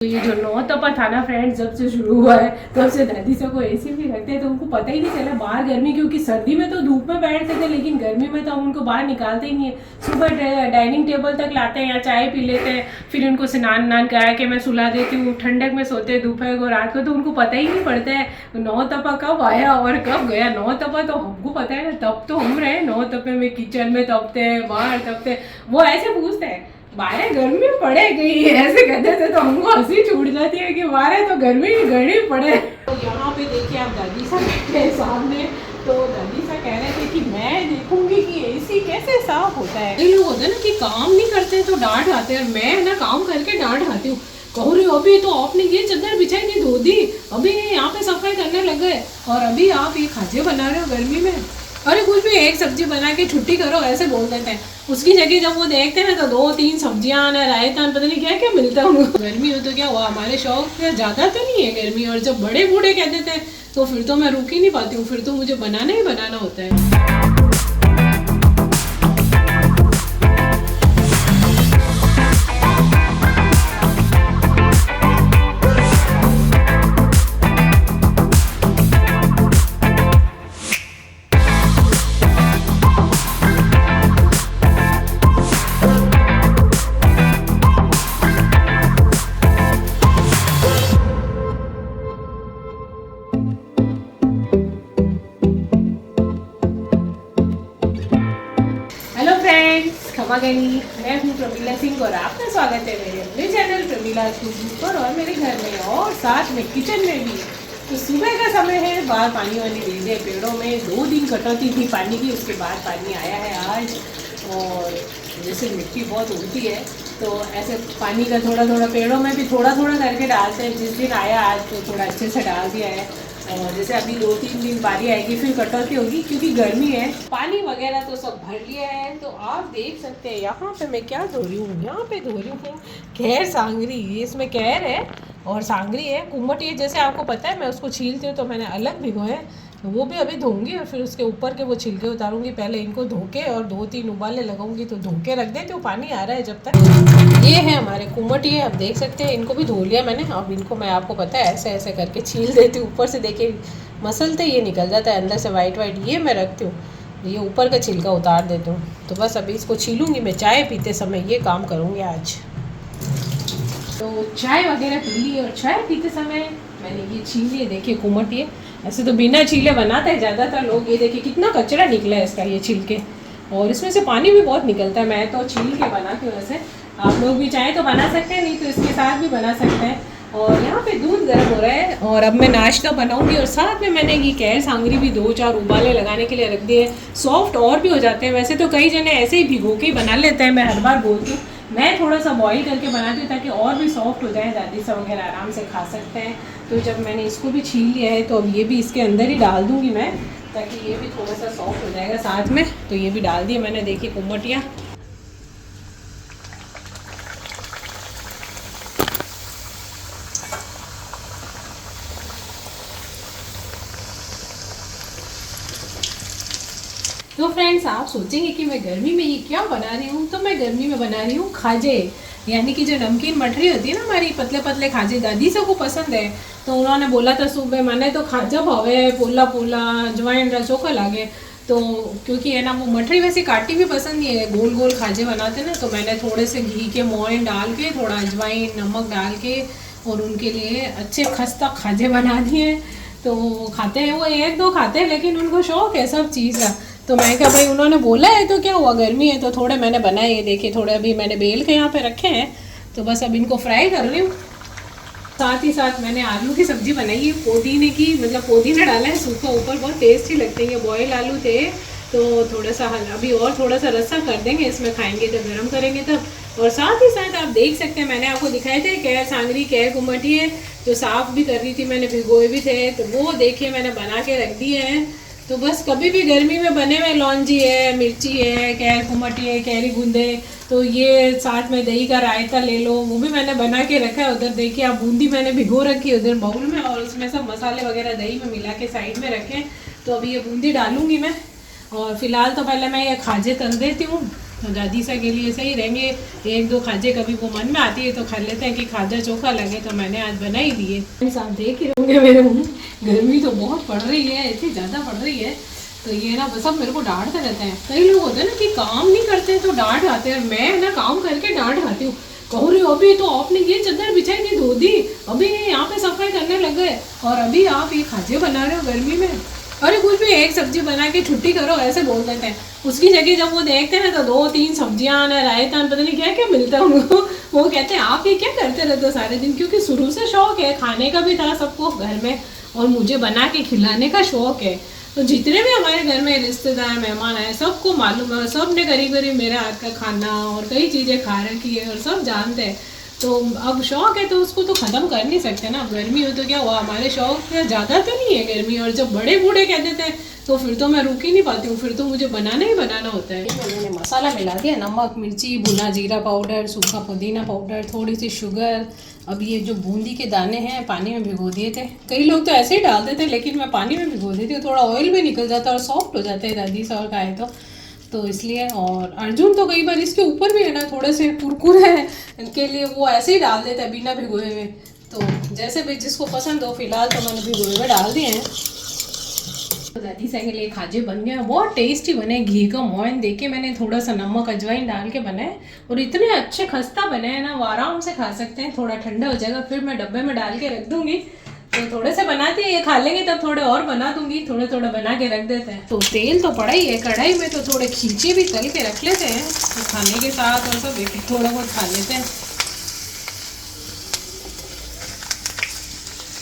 तो ये जो नौ तपा था ना फ्रेंड्स, जब से शुरू हुआ है तब से दादी सब को एसी भी रखते हैं, तो उनको पता ही नहीं चला बाहर गर्मी, क्योंकि सर्दी में तो धूप में बैठते थे लेकिन गर्मी में तो हम उनको बाहर निकालते ही नहीं है। सुबह डाइनिंग टेबल तक लाते हैं या चाय पी लेते हैं, फिर उनको स्नान नान करा के मैं सुला देती हूँ। ठंडक में सोते हैं दोपहर को रात को, तो उनको पता ही नहीं पड़ता है नौ तपा कब आया और कब गया। नौ तपा तो हमको पता है ना, तब तो हम रहे नौ तपे में, किचन में तपते हैं, बाहर तपते हैं। वो ऐसे पूछते हैं बारह गर्मी पड़े गई, ऐसे कहते थे तो हमको हंसी छूट जाती है कि बारह तो गर्मी गड़ी पड़े। तो यहाँ पे देखिए आप दादी सा बैठे हैं सामने, तो दादी सा कह रहे थे कि मैं देखूंगी कि एसी कैसे साफ होता है। ये लोग होते हैं ना कि काम नहीं करते तो डांट आते हैं, और मैं ना काम करके डांट आती हूँ। कहो रही अभी तो आपने ये चादर बिछाई नहीं धो दी, अभी यहाँ पे सफाई करने लग गए, और अभी आप ये खाजे बना रहे हो गर्मी में। अरे कुछ भी एक सब्जी बना के छुट्टी करो ऐसे बोल देते हैं। उसकी जगह जब वो देखते हैं ना तो 2-3 सब्जियां ना रायता पता नहीं क्या क्या मिलता है उनको। गर्मी हो तो क्या हुआ, हमारे शौक ज़्यादा तो नहीं है गर्मी, और जब बड़े बूढ़े कह देते हैं तो फिर तो मैं रुक ही नहीं पाती हूँ, फिर तो मुझे बनाना ही बनाना होता है। खमागनी, मैं हूँ प्रमीला सिंह और आपका स्वागत है मेरे अपने चैनल प्रमीला कुकिंग पर, और मेरे घर में और साथ में किचन में भी। तो सुबह का समय है, बाहर पानी वानी दे दिए पेड़ों में। 2 दिन कटौती थी पानी की, उसके बाद पानी आया है आज। और जैसे मिट्टी बहुत उगती है तो ऐसे पानी का थोड़ा थोड़ा पेड़ों में भी थोड़ा थोड़ा करके डालते हैं। जिस दिन आया आज तो थोड़ा अच्छे से डाल दिया है, और जैसे अभी 2-3 दिन बारी आएगी फिर कटौती होगी, क्योंकि गर्मी है। पानी वगैरह तो सब भर लिया है। तो आप देख सकते हैं यहाँ पे मैं क्या धो रही हूँ, यहाँ पे धो रही हूँ खैर सांगरी। ये इसमें खैर है और सांगरी है, कुम्मट। ये जैसे आपको पता है मैं उसको छीलती हूँ, तो मैंने अलग भिगोए, तो वो भी अभी धोऊंगी और फिर उसके ऊपर के वो छिलके उतारूंगी। पहले इनको धो के और 2-3 उबाले लगाऊंगी, तो धो के रख देती हूँ, पानी आ रहा है जब तक। ये है हमारे कुम्मट, ये आप देख सकते हैं, इनको भी धो लिया मैंने। अब इनको मैं आपको पता है ऐसे ऐसे करके छील देती हूँ। ऊपर से देखिए मसलते ये निकल जाता है, अंदर से वाइट वाइट ये मैं रखती हूँ, ये ऊपर का छिलका उतार देती हूँ। तो बस अभी इसको छीलूँगी मैं, चाय पीते समय ये काम करूँगी आज। तो चाय वगैरह पी ली, और चाय पीते समय मैंने ये छील लिए। देखिए कुम्मट, ये ऐसे तो बिना छीले बनाते हैं ज़्यादातर लोग। ये देखिए कितना कचरा निकला है इसका, ये छिलके, और इसमें से पानी भी बहुत निकलता है। मैं तो छील के बनाती हूँ ऐसे, आप लोग भी चाहें तो बना सकते हैं, नहीं तो इसके साथ भी बना सकते हैं। और यहाँ पे दूध गर्म हो रहा है और अब मैं नाश्ता बनाऊंगी, और साथ में मैंने ये कैर सांगरी भी 2-4 उबाले लगाने के लिए रख दिए। सॉफ्ट और भी हो जाते हैं। वैसे तो कई जने ऐसे ही भिगो के ही बना लेते हैं, मैं हर बार बोलती हूँ, मैं थोड़ा सा बॉईल करके बनाती हूँ ताकि और भी सॉफ्ट हो जाए, दादी सब वगैरह आराम से खा सकते हैं। तो जब मैंने इसको भी छील लिया है तो अब ये भी इसके अंदर ही डाल दूँगी मैं, ताकि ये भी थोड़ा सा सॉफ्ट हो जाएगा साथ में। तो ये भी डाल दिया मैंने, देखिए कुम्मटिया। तो फ्रेंड्स आप सोचेंगे कि मैं गर्मी में ये क्या बना रही हूँ, तो मैं गर्मी में बना रही हूँ खाजे, यानी कि जो नमकीन मठरी होती है ना हमारी, पतले पतले खाजे। दादी सबको पसंद है, तो उन्होंने बोला था सुबह, मैंने तो खाजा भावे पोला पोला अजवाइन रा चोखा लागे। तो क्योंकि है ना वो मठरी वैसे काटी भी पसंद नहीं है, गोल गोल खाजे बनाते ना, तो मैंने थोड़े से घी के मोइन डाल के, थोड़ा अजवाइन नमक डाल के, और उनके लिए अच्छे खस्ता खाजे बना दिए। तो खाते हैं वो, 1-2 खाते हैं, लेकिन उनको शौक है सब चीज़ का। तो मैं क्या भाई, उन्होंने बोला है तो क्या हुआ, गर्मी है तो थोड़े मैंने बनाए। ये देखिए थोड़े अभी मैंने बेल के यहाँ पे रखे हैं, तो बस अब इनको फ्राई कर रही हूँ। साथ ही साथ मैंने आलू की सब्ज़ी बनाई है, पुदीने की, मतलब पुदीना डाला है सूखा ऊपर, बहुत टेस्टी लगते हैं। ये बॉयल आलू थे, तो थोड़ा सा अभी और थोड़ा सा रस्सा कर देंगे इसमें, खाएंगे तो गर्म करेंगे तब। और साथ ही साथ आप देख सकते हैं मैंने आपको दिखाए थे कैर सांगरी, कैर कुम्मटी है, जो साफ़ भी कर रही थी मैंने, भिगोए भी थे, तो वो देखिए मैंने बना के रख दिए हैं। तो बस कभी भी गर्मी में बने हुए लौंजी है, मिर्ची है, कैर कुम्मटी है, कैरी गूंदे, तो ये साथ में दही का रायता ले लो, वो भी मैंने बना के रखा है। उधर देखिए आप बूंदी मैंने भिगो रखी है उधर बाउल में, और उसमें सब मसाले वगैरह दही में मिला के साइड में रखे। तो अभी ये बूंदी डालूंगी मैं, और फिलहाल तो पहले मैं ये खाजे तल देती हूँ। तो दादी सा के लिए सही रहेंगे। एक दो खाजे कभी वो मन में आती है तो खा लेते हैं कि खाजा चोखा लगे, तो मैंने आज बना ही दिए। आप देख ही होंगे मेरे मुँह, गर्मी तो बहुत पड़ रही है, इतनी ज़्यादा पड़ रही है। तो ये ना सब मेरे को डांटते रहते हैं। कई लोग होते हैं ना कि काम नहीं करते तो डांट खाते हैं, मैं ना काम करके डांट खाती हूँ। कहूँ रही अभी तो आपने ये चादर बिछाई थी धो दी, अभी यहाँ पे सफाई करने लग गए, और अभी आप ये खाजे बना रहे हो गर्मी में। अरे कुछ भी एक सब्जी बना के छुट्टी करो ऐसे बोल देते हैं। उसकी जगह जब वो देखते हैं ना तो 2-3 सब्जियां ना रायता पता नहीं क्या क्या मिलता है उनको। वो कहते हैं आप ये क्या करते रहते हो सारे दिन, क्योंकि शुरू से शौक है, खाने का भी था सबको घर में और मुझे बना के खिलाने का शौक है। तो जितने भी हमारे घर में रिश्तेदार मेहमान आए सबको मालूम है, सब ने करीब करीब मेरे हाथ का खाना और कई चीज़ें खा रखी है और सब जानते हैं। तो अब शौक है तो उसको तो ख़त्म कर नहीं सकते ना। गर्मी हो तो क्या हुआ, हमारे शौक ज़्यादा तो नहीं है गर्मी, और जब बड़े बूढ़े कह देते हैं तो फिर तो मैं रुक ही नहीं पाती हूँ, फिर तो मुझे बनाना ही बनाना होता है। मैंने मसाला मिला दिया, नमक मिर्ची भुना जीरा पाउडर, सूखा पुदीना पाउडर, थोड़ी सी शुगर। अब ये जो बूंदी के दाने हैं पानी में भिगो दिए थे, कई लोग तो ऐसे ही डाल देते लेकिन मैं पानी में भिगो देती हूँ, थोड़ा ऑयल भी निकल जाता है और सॉफ्ट हो जाते हैं दादी सा और खाए तो इसलिए। और अर्जुन तो कई बार इसके ऊपर भी है ना थोड़े से कुरकुरे हैं इनके लिए, वो ऐसे ही डाल देता है बिना भिगोए हुए। तो जैसे भी जिसको पसंद हो, फिलहाल तो मैंने भिगोए हुए डाल दिए हैं। तो दादी सा के लिए खाजे बन गए, बहुत टेस्टी बने। घी का मोहन देके मैंने थोड़ा सा नमक अजवाइन डाल के बनाए और इतने अच्छे खस्ता बने हैं ना, वो आराम से खा सकते हैं। थोड़ा ठंडा हो जाएगा फिर मैं डब्बे में डाल के रख दूंगी। तो थोड़े से बनाते हैं, ये खा लेंगे तब थोड़े और बना दूंगी, थोड़े थोड़े बना के रख देते हैं। तो तेल तो पड़ा ही है कढ़ाई में, तो थोड़े खींचे भी तल के रख लेते हैं तो खाने के साथ, और सब थोड़ा बहुत खा लेते हैं।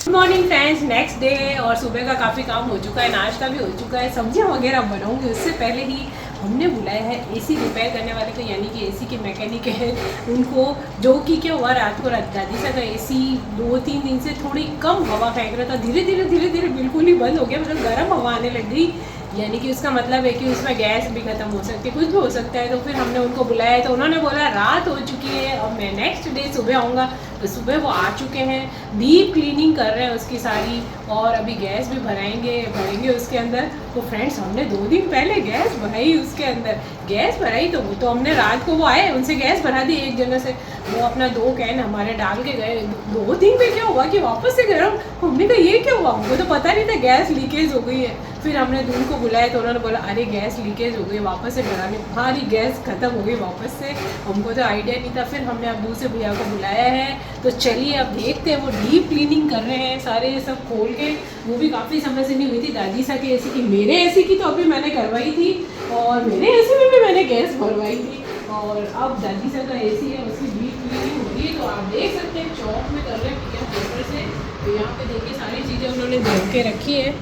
Good morning friends, next day और सुबह का काफ़ी काम हो चुका है, नाश्ता भी हो चुका है, सब्जियां वगैरह बनाऊंगी। उससे पहले ही हमने बुलाया है एसी रिपेयर करने वाले को, यानी कि एसी के मैकेनिक है उनको, जो कि क्या हुआ रात को दादी सा का एसी 2-3 दिन से थोड़ी कम हवा फेंक रहा था, धीरे धीरे बिल्कुल ही बंद हो गया, मतलब गर्म हवा आने लग गई। यानी कि उसका मतलब है कि उसमें गैस भी ख़त्म हो सकती है, कुछ भी हो सकता है। तो फिर हमने उनको बुलाया तो उन्होंने बोला रात हो चुकी है, अब मैं नेक्स्ट डे सुबह आऊँगा। तो सुबह वो आ चुके हैं, डीप क्लीनिंग कर रहे हैं उसकी सारी, और अभी गैस भी भरेंगे उसके अंदर। तो फ्रेंड्स हमने 2 दिन पहले गैस भराई उसके अंदर, गैस भराई तो वो तो हमने रात को वो आए उनसे गैस भरा दी एक जगह से, वो अपना 2 कैन हमारे डाल के गए। 2 दिन में क्या हुआ कि वापस से गर्म, हमने कहा ये क्या हुआ, हमको तो पता नहीं था गैस लीकेज हो गई है। फिर हमने दून को बुलाया तो उन्होंने बोला अरे गैस लीकेज हो गई, वापस से भराने, हमारी गैस ख़त्म हो गई वापस से, हमको तो आइडिया नहीं था। फिर हमने अब दूसरे भैया को बुलाया है, तो चलिए अब देखते हैं। वो डीप क्लीनिंग कर रहे हैं सारे सब खोल के, वो भी काफ़ी समय से नहीं हुई थी दादी सा के एसी की। मेरे एसी की तो अभी मैंने करवाई थी और मेरे एसी में भी मैंने गैस भरवाई थी, और अब दादी सा का एसी है उसकी डीप क्लीनिंग हो रही है। तो आप देख सकते हैं चौक में कर रहे हैं भैया पेपर से। तो यहाँ पे देखिए सारी चीज़ें उन्होंने धो के रखी है,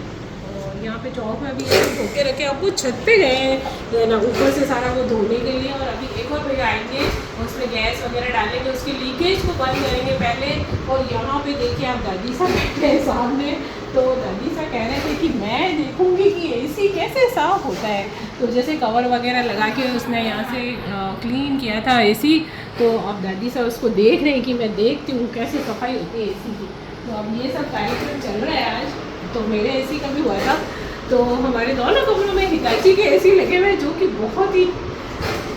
यहाँ पे चौक में अभी धो के रखे। अब वो छत पे गए हैं ना ऊपर से सारा वो धोने के लिए, और अभी एक और भैया आएंगे उसमें गैस वगैरह डालेंगे, उसके लीकेज को बंद करेंगे पहले। और यहाँ पे देखिए आप दादी सा बैठे हैं सामने, तो दादी सा कह रहे थे कि मैं देखूँगी कि एसी कैसे साफ़ होता है। तो जैसे कवर वगैरह लगा के उसने यहाँ से क्लीन किया था एसी, तो अब दादी सा उसको देख रहे हैं कि मैं देखती हूँ कैसे सफाई होती है एसी की। तो अब ये सब कार्यक्रम चल रहा है आज। तो मेरे एसी का भी हुआ था, तो हमारे दोनों कमरों में हिताची के एसी लगे हुए हैं, जो कि बहुत ही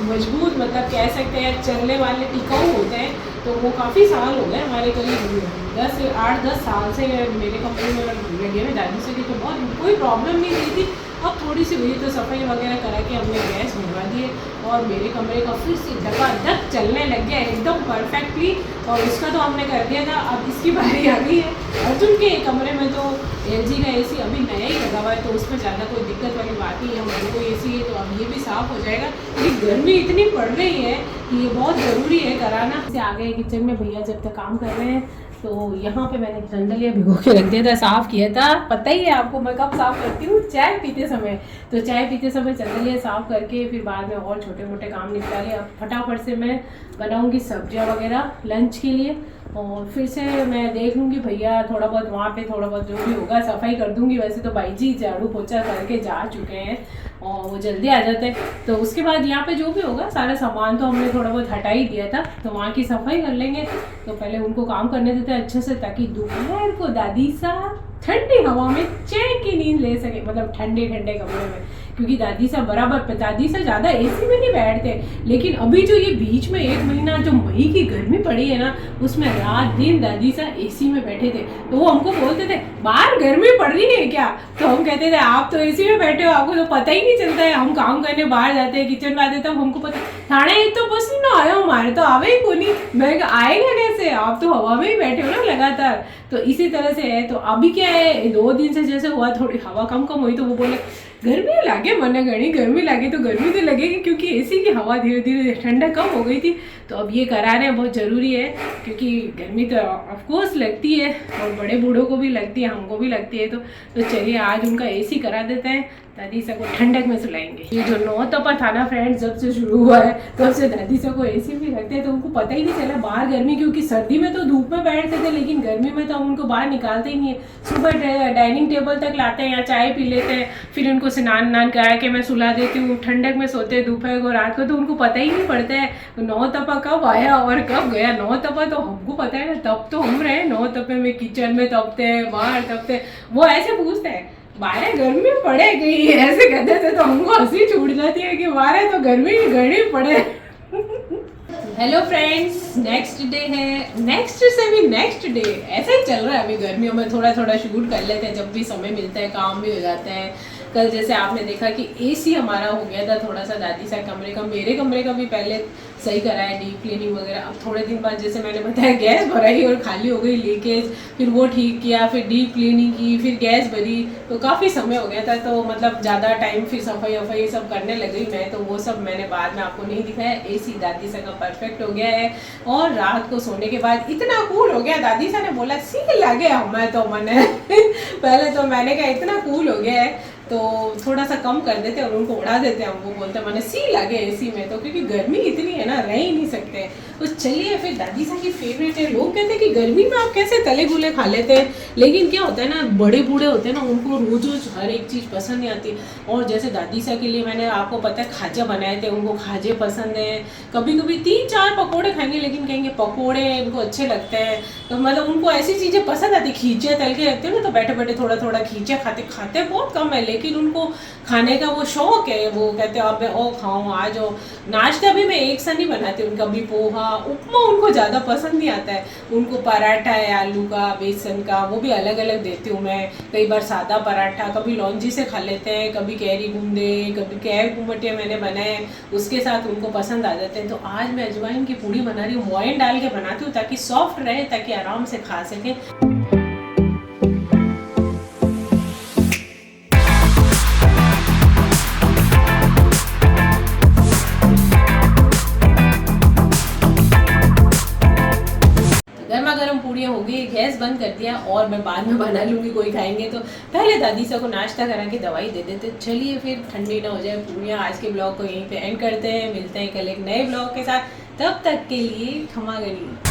मजबूत, मतलब कह सकते हैं चलने वाले, टिकाऊ होते हैं। तो वो काफ़ी साल हो गए हमारे, करीब 8-10 साल से मेरे कमरे में लगे हुए दादी से, तो बहुत कोई प्रॉब्लम नहीं रही थी। अब थोड़ी सी हुई तो सफाई वगैरह करा के हमने गैस भरवा दिए, और मेरे कमरे का फिर से धकाधक चलने लग गया एकदम परफेक्टली। और इसका तो हमने कर दिया था, अब इसकी बारी आ गई है। अर्जुन के कमरे में तो LG का एसी अभी नया ही लगा हुआ है, तो उसमें ज़्यादा कोई दिक्कत वाली बात नहीं है, हमारे को एसी है तो अब ये भी साफ़ हो जाएगा। लेकिन गर्मी इतनी पड़ रही है कि ये बहुत ज़रूरी है कराना। से आ गए किचन में भैया जब तक काम कर रहे हैं, तो यहाँ पे मैंने चंदलिया भिगो के रख दिया था, साफ़ किया था। पता ही है आपको मैं कब साफ़ करती हूँ, चाय पीते समय। तो चाय पीते समय चंदलिया साफ़ करके फिर बाद में और छोटे मोटे काम निपटा लिए। अब फटाफट से मैं बनाऊँगी सब्जियाँ वगैरह लंच के लिए, और फिर से मैं देख लूँगी भैया थोड़ा बहुत वहाँ पे थोड़ा बहुत जो भी होगा सफाई कर दूँगी। वैसे तो भाई जी झाड़ू पोछा करके जा चुके हैं और वो जल्दी आ जाते हैं। तो उसके बाद यहाँ पे जो भी होगा सारा सामान तो हमने थोड़ा बहुत हटा ही दिया था, तो वहाँ की सफाई कर लेंगे। तो पहले उनको काम करने देते हैं अच्छे से, ताकि दोपहर को दादी सा ठंडी हवा में चैन की नींद ले सके, मतलब ठंडे ठंडे कमरे में। क्योंकि दादी साहब बराबर, दादी साहब ज़्यादा एसी में नहीं बैठते, लेकिन अभी जो ये बीच में 1 महीना जो मई की गर्मी पड़ी है ना, उसमें रात दिन दादी साहब एसी में बैठे थे। तो वो हमको बोलते थे बाहर गर्मी पड़ रही है क्या, तो हम कहते थे आप तो एसी में बैठे हो, आपको तो पता ही नहीं चलता है। हम काम करने बाहर जाते हैं, किचन में आते, तब हमको पता थाने तो पसीना आया हमारे तो आवे ही को नहीं। मैं आएगा कैसे, आप तो हवा में ही बैठे हो ना लगातार। तो इसी तरह से है। तो अभी क्या है, 2 दिन से जैसे हुआ, थोड़ी हवा कम हुई, तो वो बोले गर्मी लगे, मन घड़ी गर्मी लगे, तो गर्मी तो लगेगी क्योंकि एसी की हवा धीरे धीरे ठंडक कम हो गई थी। तो अब ये कराना बहुत ज़रूरी है, क्योंकि गर्मी तो ऑफकोर्स लगती है और बड़े बूढ़ों को भी लगती है, हमको भी लगती है। तो चलिए आज उनका एसी करा देते हैं, दादी साहब को ठंडक में सुलाएंगे। ये जो 9 तपा था ना फ्रेंड्स, जब से शुरू हुआ है तब से दादी साहब को एसी भी रखते हैं, तो उनको पता ही नहीं चला बाहर गर्मी, क्योंकि सर्दी में तो धूप में बैठते थे, लेकिन गर्मी में तो हम उनको बाहर निकालते ही नहीं है। सुबह डाइनिंग टेबल तक लाते हैं या चाय पी लेते हैं, फिर उनको स्नान करा के मैं सुला देती हूँ, ठंडक में सोते हैं दोपहर को रात को, तो उनको पता ही नहीं पड़ता है 9 तपा कब आया और कब गया। 9 तपा तो हमको पता है ना, तब तो हम रहे 9 तपे में किचन में तपते हैं, बाहर तपते हैं। वो ऐसे पूछते हैं बारह गर्मी पड़े गई, ऐसे कहते थे, तो हमको हंसी छूट जाती है कि बारह तो गर्मी घड़ी पड़े। हेलो फ्रेंड्स, नेक्स्ट डे है, नेक्स्ट से भी नेक्स्ट डे, ऐसे ही चल रहा है। अभी गर्मियों में थोड़ा थोड़ा शूट कर लेते हैं जब भी समय मिलता है, काम भी हो जाता है। कल जैसे आपने देखा कि एसी हमारा हो गया था थोड़ा सा दादी साहब कमरे का, मेरे कमरे का भी पहले सही कराया, डीप क्लीनिंग वगैरह। अब थोड़े दिन बाद जैसे मैंने बताया गैस भराई और खाली हो गई लीकेज, फिर वो ठीक किया, फिर डीप क्लीनिंग की, फिर गैस भरी, तो काफ़ी समय हो गया था। तो मतलब ज़्यादा टाइम फिर सफाई वफाई सब करने लग गई मैं, तो वो सब मैंने बाद में आपको नहीं दिखाया। एसी दादी साहब का परफेक्ट हो गया है और रात को सोने के बाद इतना कूल हो गया, दादी साहब ने बोला सी लगे हमें, तो मैंने पहले तो मैंने कहा इतना कूल हो गया है तो थोड़ा सा कम कर देते और उनको उड़ा देते हैं। वो बोलते हैं मैंने सी लगे एसी में, तो क्योंकि गर्मी इतनी है ना, रह ही नहीं सकते। तो चलिए फिर दादी साहब की फेवरेट है। लोग कहते हैं कि गर्मी में आप कैसे तले गुले खा लेते हैं, लेकिन क्या होता है ना, बड़े बूढ़े होते हैं ना, उनको रोज रोज हर एक चीज़ पसंद नहीं आती। और जैसे दादी साहब के लिए मैंने आपको पता है खाजा बनाए थे, उनको खाजे पसंद है। कभी कभी 3-4 पकौड़े खाएंगे, लेकिन कहेंगे पकौड़े उनको अच्छे लगते हैं। तो मतलब उनको ऐसी चीज़ें पसंद आती, खींचे तल के रखते हो ना, तो बैठे बैठे थोड़ा थोड़ा खींचे खाते बहुत कम है, लेकिन उनको खाने का वो शौक है। वो कहते हैं अब मैं ओ खाऊं आज। नाश्ता भी मैं एक सा नहीं बनाती, उनका भी पोहा उपमा उनको ज़्यादा पसंद नहीं आता है। उनको पराठा है आलू का बेसन का, वो भी अलग अलग देती हूँ मैं। कई बार सादा पराठा, कभी लौंजी से खा लेते हैं, कभी कैरी बूंदे, कभी कैर कुमटे मैंने बनाए, उसके साथ उनको पसंद आ जाते हैं। तो आज मैं अजवाइन की पूड़ी बना रही हूँ, मोइन डाल के बनाती हूँ ताकि सॉफ्ट रहे, ताकि आराम से खा सकें। पूड़ियाँ हो गई, गैस बंद कर दिया और मैं बाद में बना लूँगी, कोई खाएंगे तो। पहले दादी साहब को नाश्ता करा के दवाई दे देते। चलिए फिर ठंडी ना हो जाए पूड़ियाँ। आज के ब्लॉग को यहीं पे एंड करते हैं, मिलते हैं कल एक नए ब्लॉग के साथ। तब तक के लिए खमा गनी।